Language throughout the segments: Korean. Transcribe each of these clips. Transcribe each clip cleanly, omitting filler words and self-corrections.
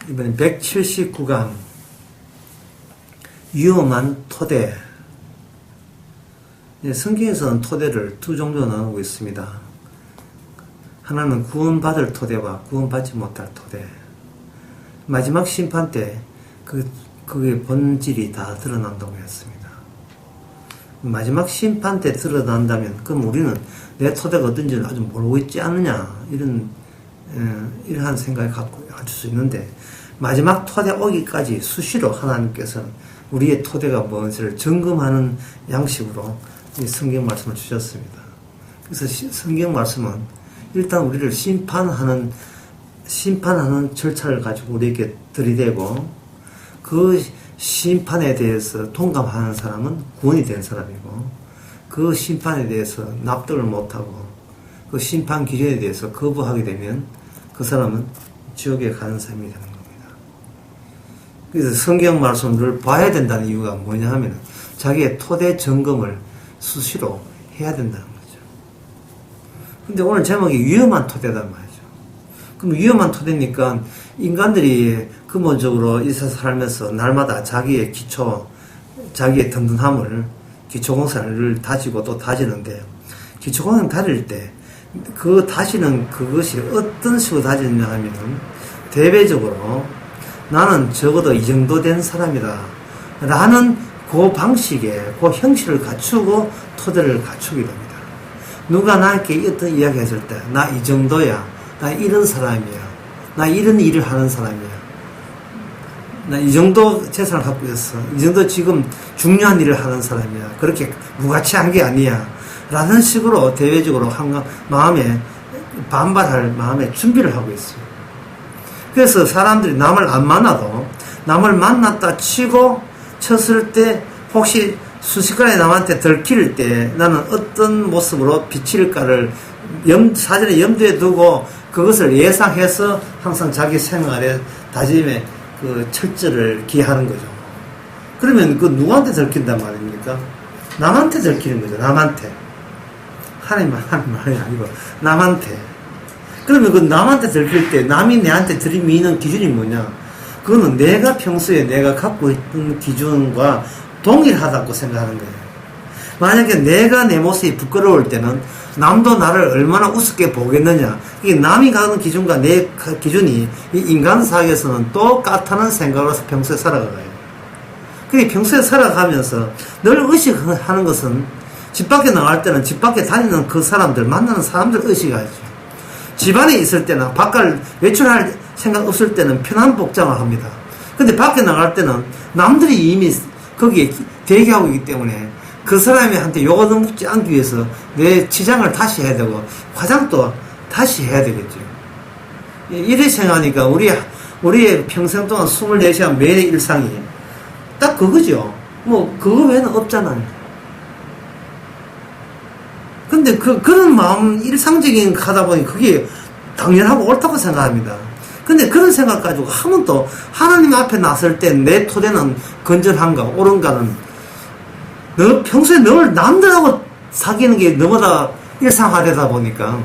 이번엔 179강 위험한 토대. 성경에서는 토대를 두 종류로 나누고 있습니다. 하나는 구원받을 토대와 구원받지 못할 토대. 마지막 심판 때 그의 본질이 다 드러난다고 했습니다. 마지막 심판 때 드러난다면 그럼 우리는 내 토대가 어떤지를 아주 모르고 있지 않느냐, 이러한 생각을 갖고 가질 수 있는데, 마지막 토대 오기까지 수시로 하나님께서는 우리의 토대가 무엇인지를 점검하는 양식으로 이 성경 말씀을 주셨습니다. 그래서 성경 말씀은 일단 우리를 심판하는 절차를 가지고 우리에게 들이대고, 그 심판에 대해서 동감하는 사람은 구원이 된 사람이고, 그 심판에 대해서 납득을 못하고 그 심판 기준에 대해서 거부하게 되면 그 사람은 지옥에 가는 사람이 되는 겁니다. 그래서 성경 말씀을 봐야 된다는 이유가 뭐냐 하면 자기의 토대 점검을 수시로 해야 된다는 거죠. 근데 오늘 제목이 위험한 토대단 말이죠. 그럼 위험한 토대니까 인간들이 근본적으로 이 세상 살면서 날마다 자기의 기초, 자기의 든든함을, 기초공사를 다지고 또 다지는데, 기초공사를 다질 때 그 다지는 그것이 어떤 식으로 다지느냐 하면 대외적으로 나는 적어도 이 정도 된 사람이다 라는 그 방식의 그 형식을 갖추고 토대를 갖추게 됩니다. 누가 나에게 어떤 이야기 했을 때 나 이 정도야, 나 이런 사람이야, 나 이런 일을 하는 사람이야, 나 이 정도 재산을 갖고 있어, 이 정도 지금 중요한 일을 하는 사람이야, 그렇게 무가치한 게 아니야 라는 식으로 대외적으로 마음에 반발할 마음에 준비를 하고 있어요. 그래서 사람들이 남을 안 만나도 남을 만났다 쳤을 때 혹시 순식간에 남한테 들킬 때 나는 어떤 모습으로 비칠까를 사전에 염두에 두고 그것을 예상해서 항상 자기 생활에 다짐에 그 철저를 기하는 거죠. 그러면 그 누구한테 들킨단 말입니까? 남한테 들키는 거죠. 남한테. 하나님 말이 아니고 남한테. 그러면 그 남한테 들킬 때 남이 내한테 들이미는 기준이 뭐냐? 그거는 내가 평소에 내가 갖고 있던 기준과 동일하다고 생각하는 거예요. 만약에 내가 내 모습이 부끄러울 때는 남도 나를 얼마나 우습게 보겠느냐. 이게 남이 가는 기준과 내 기준이 이 인간 사회에서는 똑같다는 생각으로서 평소에 살아가요. 그게 평소에 살아가면서 늘 의식하는 것은 집 밖에 나갈 때는 집 밖에 다니는 그 사람들, 만나는 사람들 의식하죠. 집안에 있을 때는 바깥 외출할 생각 없을 때는 편한 복장을 합니다. 근데 밖에 나갈 때는 남들이 이미 거기에 대기하고 있기 때문에 그 사람한테 욕을 먹지 않기 위해서 내 치장을 다시 해야 되고 화장도 다시 해야 되겠죠. 이래 생각하니까 우리의 평생 동안 24시간 매일의 일상이 딱 그거죠. 뭐 그거 외에는 없잖아요. 근데 그런 마음, 일상적인 하다 보니 그게 당연하고 옳다고 생각합니다. 근데 그런 생각 가지고 한 번도 하나님 앞에 나설 때 내 토대는 건전한가, 옳은가는 너 평소에 늘 남들하고 사귀는 게 너보다 일상화되다 보니까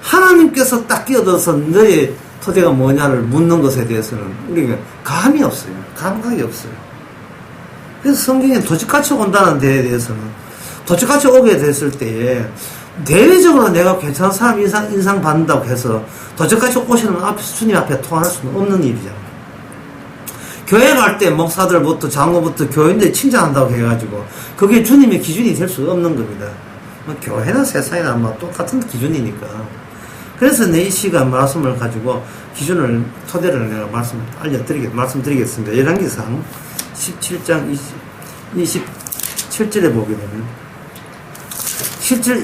하나님께서 딱 끼어들어서 너의 토대가 뭐냐를 묻는 것에 대해서는 우리가 감이 없어요. 감각이 없어요. 그래서 성경에 도적같이 온다는 데에 대해서는 도적같이 오게 됐을 때에 대외적으로 내가 괜찮은 사람 인상 받는다고 해서 도적같이 오시는 앞에서 주님 앞에 통할 수는 없는 일이잖아요. 교회 갈 때 목사들부터 장로부터 교인들 칭찬한다고 해가지고 그게 주님의 기준이 될 수 없는 겁니다. 교회나 세상이나 아마 똑같은 기준이니까. 그래서 내 이 시간 말씀을 가지고 기준을 토대를 내가 말씀드리겠습니다. 열왕기상 17장 27절에 보게 되면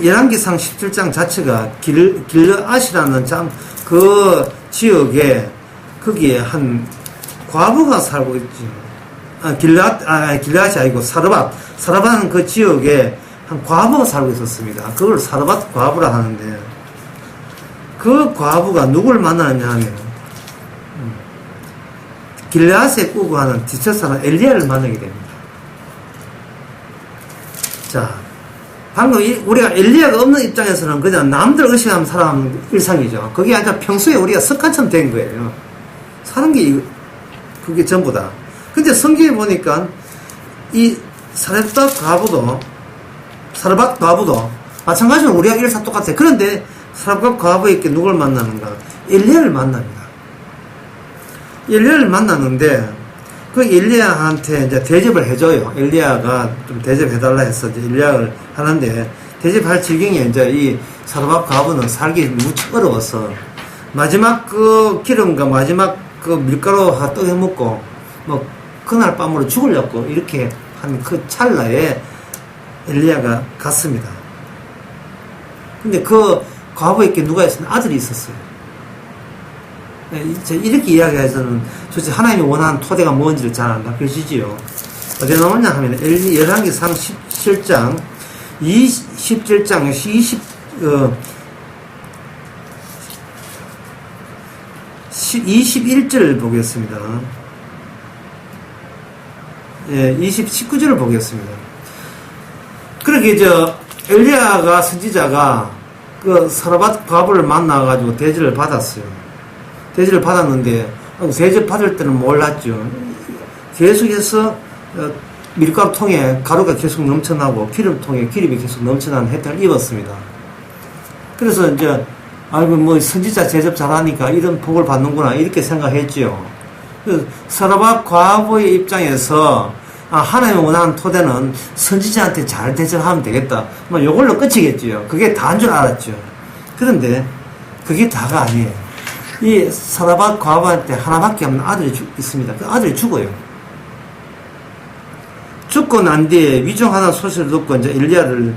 열왕기상 17장 자체가 길르앗이라는 그 지역에 거기에 한 과부가 살고 있죠. 길르앗이 아니고 사르밧은 그 지역에 한 과부가 살고 있었습니다. 그걸 사르밧 과부라 하는데 그 과부가 누굴 만나느냐 하면 길르앗에 꾸고 하는 디처사는 엘리야를 만나게 됩니다. 자, 방금 우리가 엘리야가 없는 입장에서는 그냥 남들 의식하면 살아가는 일상이죠. 그게 아니라 평소에 우리가 습관처럼 된 거예요. 사는 게 그게 전부다. 근데 성경에 보니까 이 사렙답 과부도 마찬가지로 우리와 일사 똑같아요. 그런데 사렙답 과부에게 누굴 만나는가? 엘리야를 만납니다. 엘리야를 만나는데 그 엘리야한테 이제 대접을 해줘요. 엘리야가 좀 대접해달라 해서 이제 엘리야를 하는데 대접할 지경에 이제 이 사렙답 과부는 살기 무척 어려워서 마지막 그 기름과 마지막 그 밀가루 떡 해먹고 뭐 그날 밤으로 죽으려고 이렇게 한 그 찰나에 엘리야가 갔습니다. 근데 그 과부에게 누가 있었나? 아들이 있었어요. 이렇게 이야기해서는 도대체 하나님이 원하는 토대가 뭔지를 잘 안 밝혀지지요. 어디에 나오냐 하면 열왕기상 17장 27장 21절 보겠습니다. 예, 19절을 보겠습니다. 그렇게 엘리야가 선지자가 그 사렙답 과부를 만나가지고 대접을 받았어요. 대접을 받았는데 대접 받을 때는 몰랐죠. 계속해서 밀가루통에 가루가 계속 넘쳐나고 기름통에 기름이 계속 넘쳐나는 혜택을 입었습니다. 그래서 이제 아이고 뭐 선지자 대접 잘하니까 이런 복을 받는구나 이렇게 생각했지요. 사렙답 과부의 입장에서 하나님이 원하는 토대는 선지자한테 잘 대접하면 되겠다. 뭐 요걸로 끝이겠지요. 그게 다인 줄 알았죠. 그런데 그게 다가 아니에요. 이 사렙답 과부한테 하나밖에 없는 아들이 있습니다. 그 아들이 죽어요. 죽고 난 뒤에 위정하다는 소식을 듣고 이제 엘리야를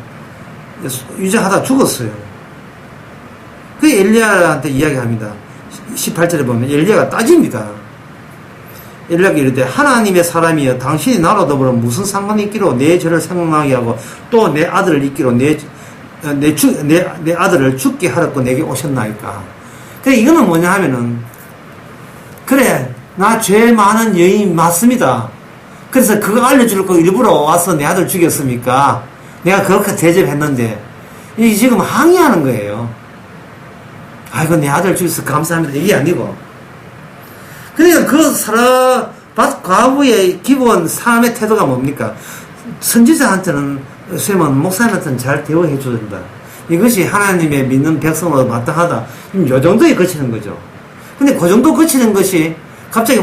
위정하다 죽었어요. 그 엘리야한테 이야기합니다. 18절에 보면 엘리야가 따집니다. 엘리야가 이르되 하나님의 사람이여 당신이 나로 더불어 무슨 상관이 있기로 내 죄를 생각나게 하고 또 내 아들을 잊기로 내 아들을 죽게 하라고 내게 오셨나이까. 그래 이거는 뭐냐 하면은 그래 나 죄 많은 여인 맞습니다. 그래서 그거 알려줄 거 일부러 와서 내 아들 죽였습니까? 내가 그렇게 대접했는데 이 지금 항의하는 거예요. 아이고 내 아들 죽여서 감사합니다 이게 아니고 그러니까 그 사렙답 과부의 기본 삶의 태도가 뭡니까? 선지자한테는 목사님한테는 잘 대우해 줘야 된다. 이것이 하나님의 믿는 백성으로 마땅하다. 요 정도에 그치는 거죠. 근데 그 정도 그치는 것이 갑자기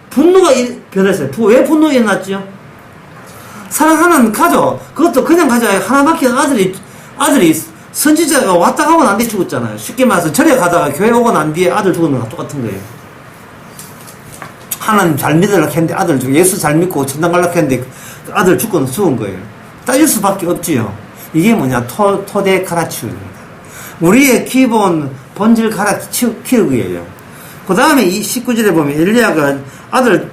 분노가 변했어요. 왜 분노가 일어났죠? 사랑하는 가족, 그것도 그냥 가져야 하나밖에 아들이 선지자가 왔다 가고 난 뒤에 죽었잖아요. 쉽게 말해서 절에 가다가 교회 오고 난 뒤에 아들 죽은 거랑 똑같은 거예요. 하나님 잘 믿으려고 했는데 아들 죽고, 예수 잘 믿고 천당 가려고 했는데 아들 죽은 거예요. 따질 수밖에 없지요. 이게 뭐냐, 토대 갈아치우기입니다. 우리의 기본 본질 갈아치우기예요. 그 다음에 이 19절에 보면 엘리야가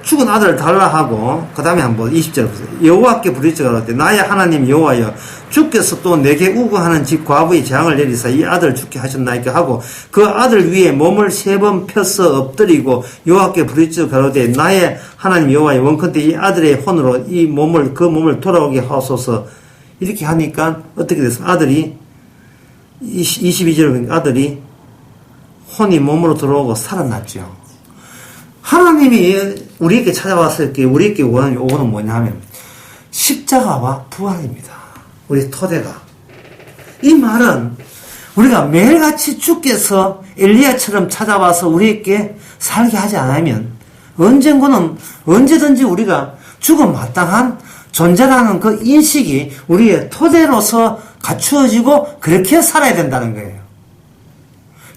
죽은 아들을 달라 하고, 그 다음에 한번 20절 보세요. 여호와께 부르짖으라 그럴 때, 나의 하나님 여호와여, 주께서 또 내게 우고하는 집 과부의 재앙을 내리사 이 아들을 죽게 하셨나이까 하고, 그 아들 위에 몸을 3번 펴서 엎드리고 여호와께 부르짖어 가로되, 나의 하나님 여호와여, 원컨대 이 아들의 혼으로 그 몸을 돌아오게 하소서. 이렇게 하니까 어떻게 됐습니까? 아들이 22절에 보니까 아들이 혼이 몸으로 들어오고 살아났죠. 하나님이 우리에게 찾아왔을 때 우리에게 원하는 요구는 뭐냐 하면 십자가와 부활입니다. 우리 토대가. 이 말은 우리가 매일같이 주께서 엘리야처럼 찾아와서 우리에게 살게 하지 않으면 언제든지 우리가 죽음 마땅한 존재라는 그 인식이 우리의 토대로서 갖추어지고 그렇게 살아야 된다는 거예요.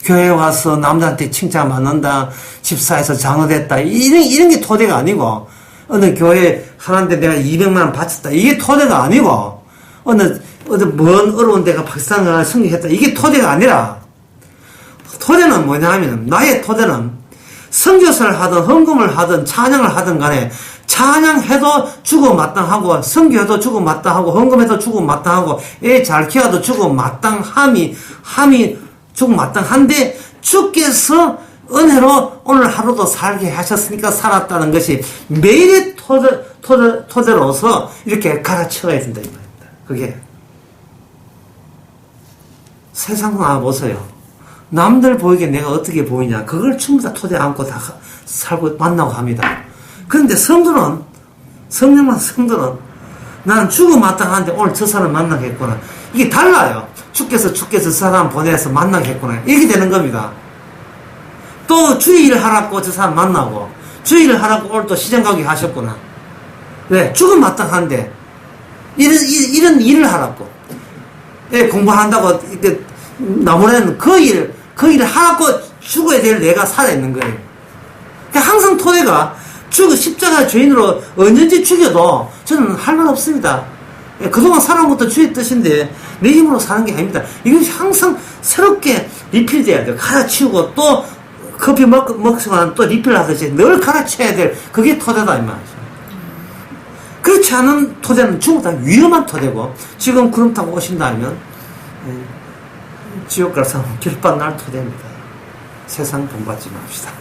교회에 와서 남자한테 칭찬 받는다, 집사에서 장로됐다, 이런 게 토대가 아니고, 어느 교회 하는데 내가 200만 원 바쳤다, 이게 토대가 아니고, 어느 먼 어려운 데가 박사를 승리했다, 이게 토대가 아니라, 토대는 뭐냐 하면, 나의 토대는 선교사를 하든 헌금을 하든 찬양을 하든 간에 찬양해도 죽어 마땅하고, 선교해도 죽어 마땅하고, 헌금해도 죽어 마땅하고, 애 잘 키워도 죽어 마땅함이 죽어 마땅한데, 주께서 은혜로 오늘 하루도 살게 하셨으니까 살았다는 것이 매일의 토대로서 이렇게 갈아치워야 된다, 이 말입니다. 그게. 세상 보세요. 남들 보이게 내가 어떻게 보이냐. 그걸 전부 다 토대 안고 다 살고 만나고 합니다. 그런데 성령만 성도는 나는 죽음 마땅한데 오늘 저 사람 만나겠구나. 이게 달라요. 주께서 저 사람 보내서 만나겠구나. 이렇게 되는 겁니다. 또 주일을 하라고 저 사람 만나고, 주일을 하라고 오늘 또 시장 가기 하셨구나. 왜? 죽음 마땅한데 이런 일을 하라고. 예, 공부한다고 이렇게 나무라는 그 일을 하라고 죽어야 될 내가 살아있는 거예요. 그러니까 항상 토대가 십자가 죄인으로 언제든지 죽여도 저는 할 말 없습니다. 예, 그동안 살아온 것도 주의 뜻인데 내 힘으로 사는 게 아닙니다. 이것이 항상 새롭게 리필돼야 돼요. 갈아치우고 또 커피 먹으면 또 리필하듯이 늘 갈아치워야 될 그게 토대다 이 말이죠. 그렇지 않은 토대는 전부 다 위험한 토대고, 지금 구름 타고 오신다면 지옥 갈 사람은 길반 날 토대입니다. 세상 돈 받지 맙시다.